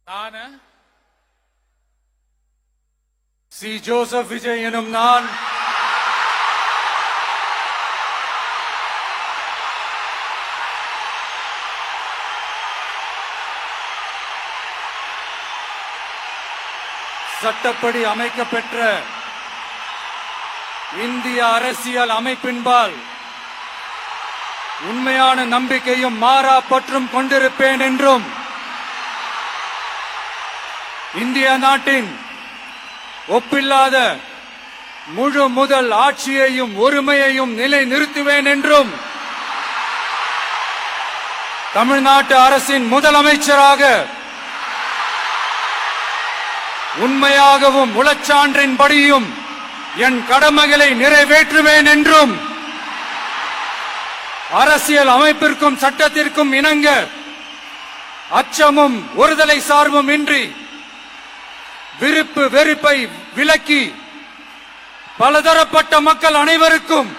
நான் C. Joseph Vijay எனும் நான் சட்டப்படி அமைக்கப்பெற்ற இந்திய அரசியல் அமைப்பின்பால் உண்மையான நம்பிக்கையும் மாறா பற்றும் கொண்டிருப்பேன் என்றும் இந்திய நாட்டின் ஒப்பில்லாத முழு முதல் ஆட்சியையும் ஒருமையையும் நிலை நிறுத்துவேன் என்றும் தமிழ்நாட்டு அரசின் முதலமைச்சராக உண்மையாகவும் உளச்சான்றின்படியும் என் கடமைகளை நிறைவேற்றுவேன் என்றும் அரசியல் அமைப்பிற்கும் சட்டத்திற்கும் இணங்க அச்சமும் ஒருதலை சார்பும் இன்றி விருப்பு வெறுப்பை விலக்கி பலதரப்பட்ட மக்கள் அனைவருக்கும்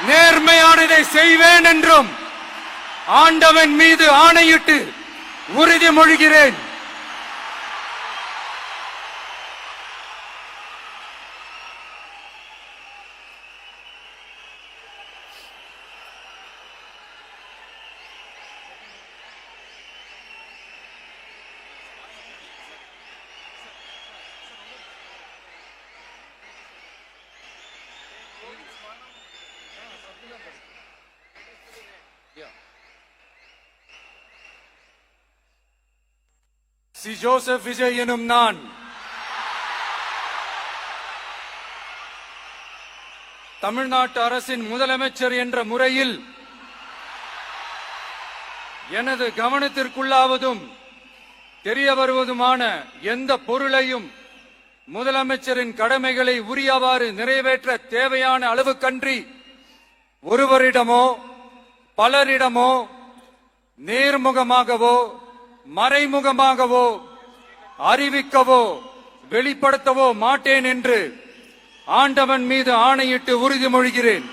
நேர்மையானதை செய்வேன் என்றும் ஆண்டவன் மீது ஆணையிட்டு உறுதிமொழிகிறேன். சி. ஜோசப் விஜய் எனும் நான் தமிழ்நாட்டு அரசின் முதலமைச்சர் என்ற முறையில் எனது கவனத்திற்குள்ளாவதும் தெரிய வருவதுமான எந்த பொருளையும் முதலமைச்சரின் கடமைகளை உரியவாறு நிறைவேற்ற தேவையான அளவுக்கன்றி ஒருவரிடமோ பலரிடமோ நேர்முகமாகவோ மறைமுகமாகவோ அறிவிக்கவோ வெளிப்படுத்தவோ மாட்டேன் என்று ஆண்டவன் மீது ஆணையிட்டு உறுதிமொழிகிறேன்.